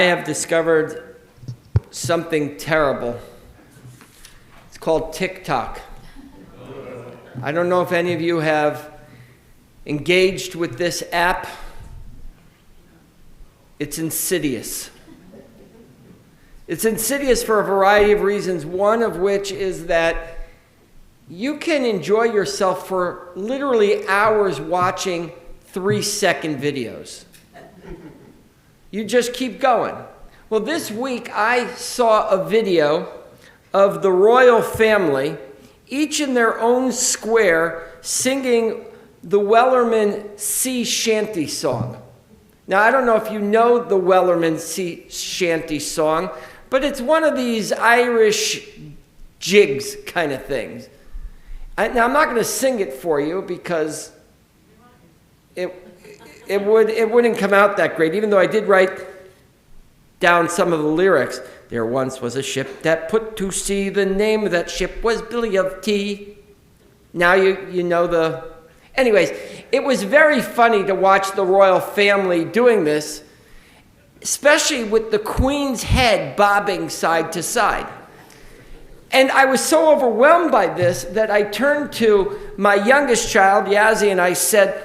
I have discovered something terrible. It's called TikTok. I don't know if any of you have engaged with this app. It's insidious. It's insidious for a variety of reasons, one of which is that you can enjoy yourself for literally hours watching 3-second videos. You just keep going. Well, this week I saw a video of the royal family, each in their own square, singing the Wellerman Sea Shanty song. Now, I don't know if you know the Wellerman Sea Shanty song, but it's one of these Irish jigs kind of things. Now, I'm not going to sing it for you because it wouldn't come out that great, even though I did write down some of the lyrics. There once was a ship that put to sea. The name of that ship was Billy of Tea. Now you know the... Anyways, it was very funny to watch the royal family doing this, especially with the Queen's head bobbing side to side. And I was so overwhelmed by this that I turned to my youngest child, Yazzie, and I said,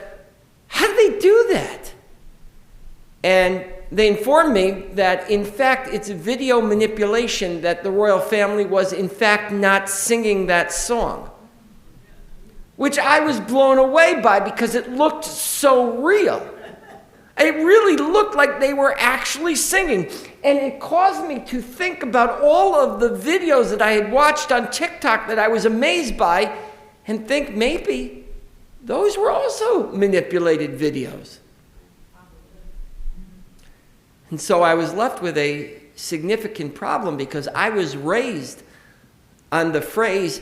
"How do they do that?" And they informed me that, in fact, it's video manipulation, that the royal family was, in fact, not singing that song. Which I was blown away by because it looked so real. It really looked like they were actually singing. And it caused me to think about all of the videos that I had watched on TikTok that I was amazed by and think maybe those were also manipulated videos. And so I was left with a significant problem because I was raised on the phrase,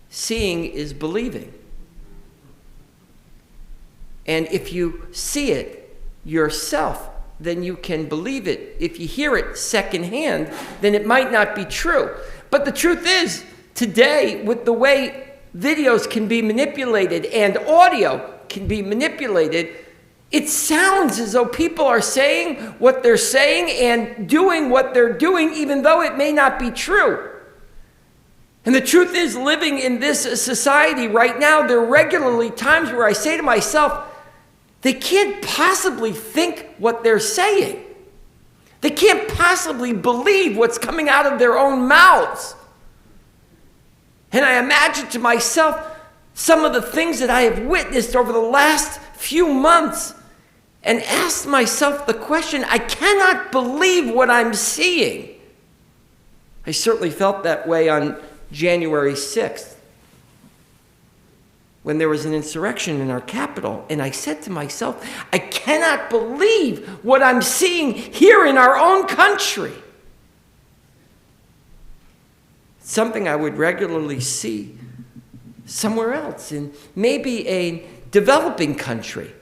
seeing is believing. And if you see it yourself, then you can believe it. If you hear it secondhand, then it might not be true. But the truth is, today, with the way videos can be manipulated and audio can be manipulated, it sounds as though people are saying what they're saying and doing what they're doing, even though it may not be true. And the truth is, living in this society right now, there are regularly times where I say to myself, they can't possibly think what they're saying. They can't possibly believe what's coming out of their own mouths. And I imagine to myself some of the things that I have witnessed over the last few months and asked myself the question, I cannot believe what I'm seeing. I certainly felt that way on January 6th when there was an insurrection in our capital. And I said to myself, I cannot believe what I'm seeing here in our own country. It's something I would regularly see somewhere else, in maybe a developing country.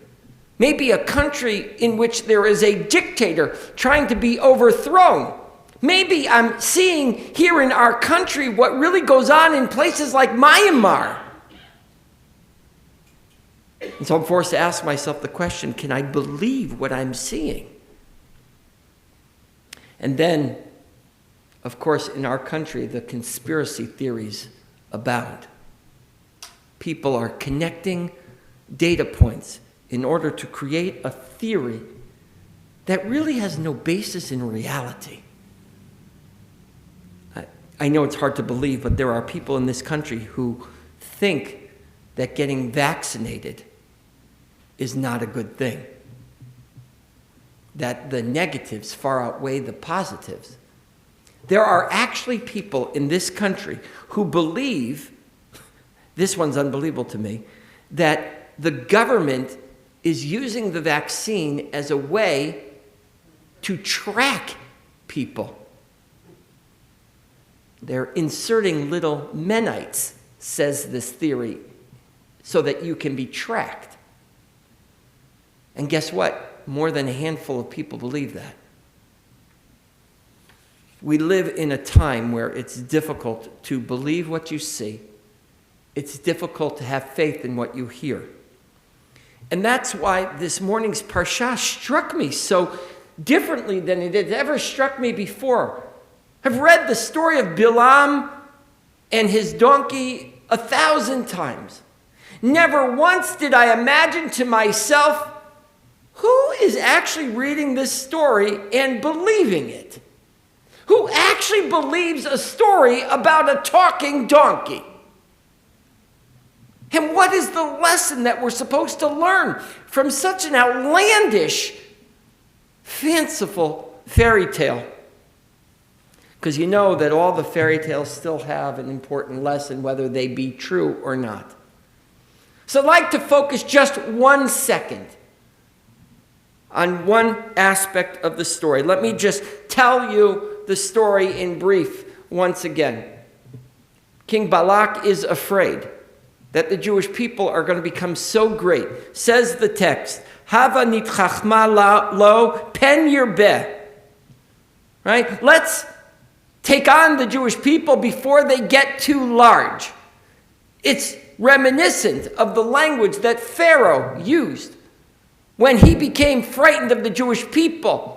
Maybe a country in which there is a dictator trying to be overthrown. Maybe I'm seeing here in our country what really goes on in places like Myanmar. And so I'm forced to ask myself the question, can I believe what I'm seeing? And then, of course, in our country, the conspiracy theories abound. People are connecting data points in order to create a theory that really has no basis in reality. I know it's hard to believe, but there are people in this country who think that getting vaccinated is not a good thing, that the negatives far outweigh the positives. There are actually people in this country who believe, this one's unbelievable to me, that the government is using the vaccine as a way to track people. They're inserting little Menites, says this theory, so that you can be tracked. And guess what? More than a handful of people believe that. We live in a time where it's difficult to believe what you see. It's difficult to have faith in what you hear. And that's why this morning's Parashat struck me so differently than it had ever struck me before. I've read the story of Balaam and his donkey 1,000 times. Never once did I imagine to myself, who is actually reading this story and believing it? Who actually believes a story about a talking donkey? And what is the lesson that we're supposed to learn from such an outlandish, fanciful fairy tale? Because you know that all the fairy tales still have an important lesson, whether they be true or not. So I'd like to focus just 1 second on one aspect of the story. Let me just tell you the story in brief once again. King Balak is afraid that the Jewish people are going to become so great. Says the text, Hava nitchachma lo pen yirbeh. Right? Let's take on the Jewish people before they get too large. It's reminiscent of the language that Pharaoh used when he became frightened of the Jewish people.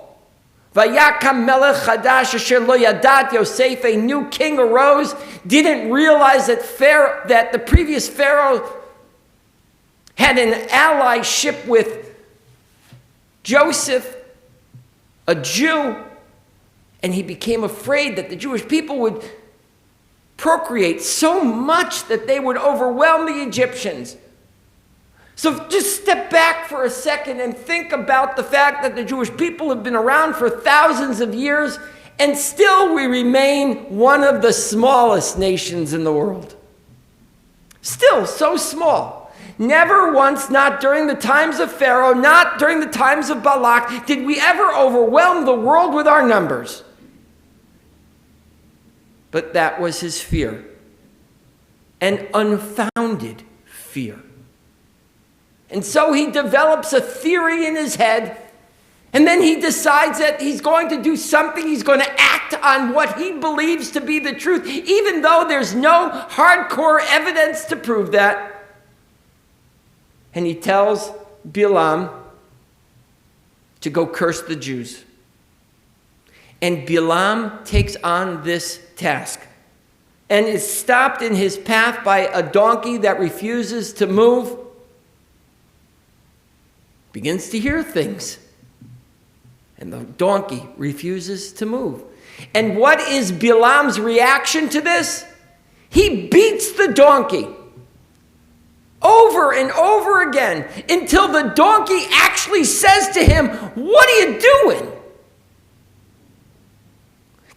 Vayakam melech chadash asher lo yadat Yosef, a new king arose, didn't realize that the previous Pharaoh had an allyship with Joseph, a Jew, and he became afraid that the Jewish people would procreate so much that they would overwhelm the Egyptians. So just step back for a second and think about the fact that the Jewish people have been around for thousands of years, and still we remain one of the smallest nations in the world. Still so small. Never once, not during the times of Pharaoh, not during the times of Balak, did we ever overwhelm the world with our numbers. But that was his fear, an unfounded fear. And so he develops a theory in his head, and then he decides that he's going to do something. He's going to act on what he believes to be the truth, even though there's no hardcore evidence to prove that. And he tells Balaam to go curse the Jews. And Balaam takes on this task and is stopped in his path by a donkey that refuses to move. Begins to hear things, and the donkey refuses to move. And what is Balaam's reaction to this? He beats the donkey over and over again until the donkey actually says to him, "What are you doing?"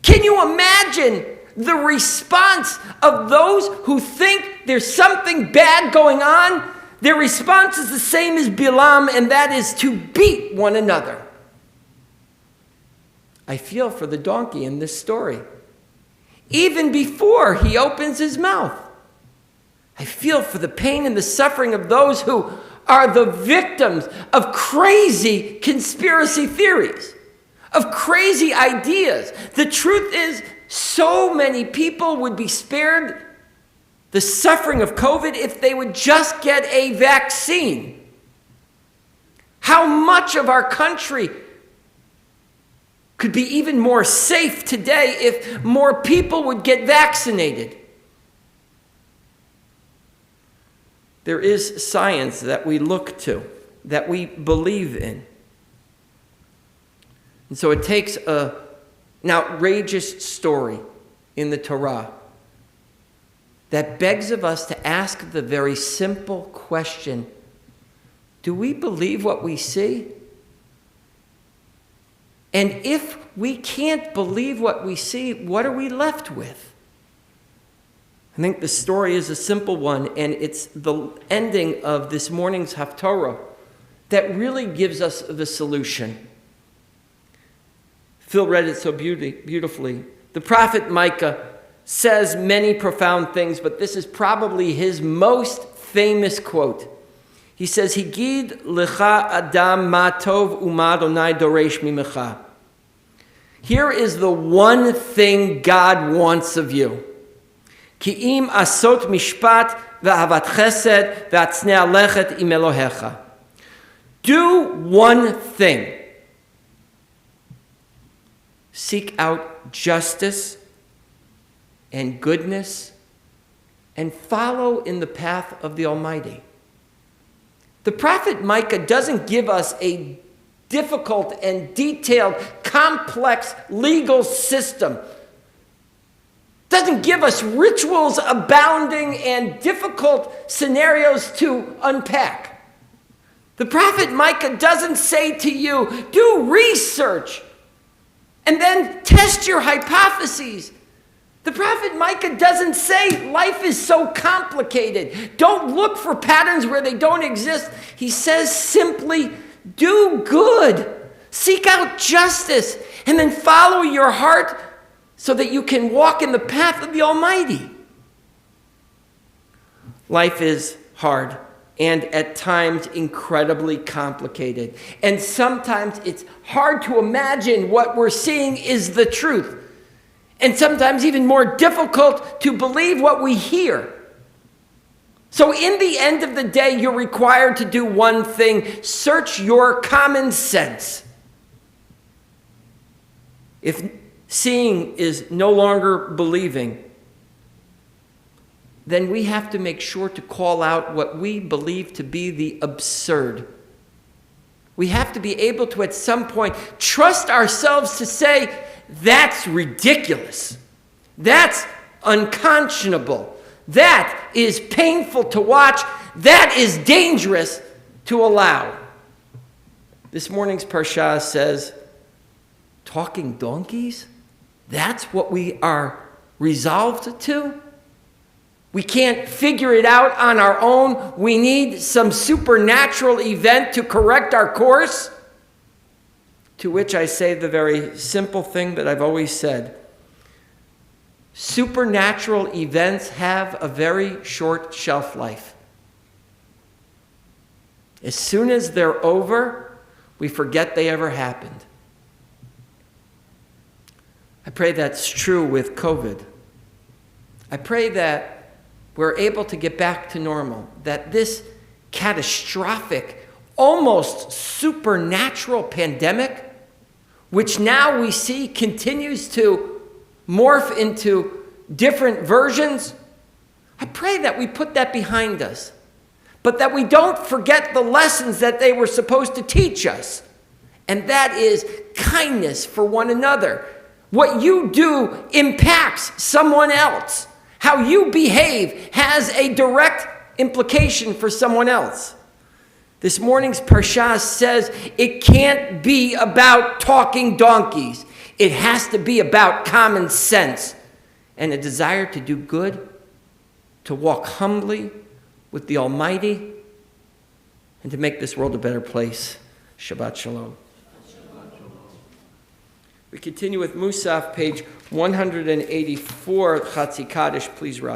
Can you imagine the response of those who think there's something bad going on? Their response is the same as Balaam, and that is to beat one another. I feel for the donkey in this story. Even before he opens his mouth, I feel for the pain and the suffering of those who are the victims of crazy conspiracy theories, of crazy ideas. The truth is, so many people would be spared the suffering of COVID if they would just get a vaccine. How much of our country could be even more safe today if more people would get vaccinated? There is science that we look to, that we believe in. And so it takes an outrageous story in the Torah that begs of us to ask the very simple question, do we believe what we see? And if we can't believe what we see, what are we left with? I think the story is a simple one, and it's the ending of this morning's Haftorah that really gives us the solution. Phil read it so beautifully. The prophet Micah says many profound things, but this is probably his most famous quote. He says, Higid lecha adam ma tov u'ma Adonai doresh mimecha. Here is the one thing God wants of you. Ki im asot mishpat ve'avat chesed ve'atznei alechet im Elohecha. Do one thing. seek out justice and goodness, and follow in the path of the Almighty. The prophet Micah doesn't give us a difficult and detailed, complex legal system. Doesn't give us rituals abounding and difficult scenarios to unpack. The prophet Micah doesn't say to you, do research and then test your hypotheses. The prophet Micah doesn't say life is so complicated. Don't look for patterns where they don't exist. He says simply, do good. Seek out justice and then follow your heart so that you can walk in the path of the Almighty. Life is hard and at times incredibly complicated. And sometimes it's hard to imagine what we're seeing is the truth. And sometimes even more difficult to believe what we hear. So in the end of the day, you're required to do one thing: search your common sense. If seeing is no longer believing, then we have to make sure to call out what we believe to be the absurd. We have to be able to, at some point, trust ourselves to say, that's ridiculous. That's unconscionable. That is painful to watch. That is dangerous to allow. This morning's Parashat says, talking donkeys? That's what we are resolved to? We can't figure it out on our own. We need some supernatural event to correct our course? To which I say the very simple thing that I've always said. Supernatural events have a very short shelf life. As soon as they're over, we forget they ever happened. I pray that's true with COVID. I pray that we're able to get back to normal, that this catastrophic, almost supernatural pandemic, which now we see continues to morph into different versions, I pray that we put that behind us, but that we don't forget the lessons that they were supposed to teach us. And that is kindness for one another. What you do impacts someone else. How you behave has a direct implication for someone else. This morning's Parashat says it can't be about talking donkeys. It has to be about common sense and a desire to do good, to walk humbly with the Almighty, and to make this world a better place. Shabbat Shalom. We continue with Musaf, page 184, Chatzi Kaddish. Please rise.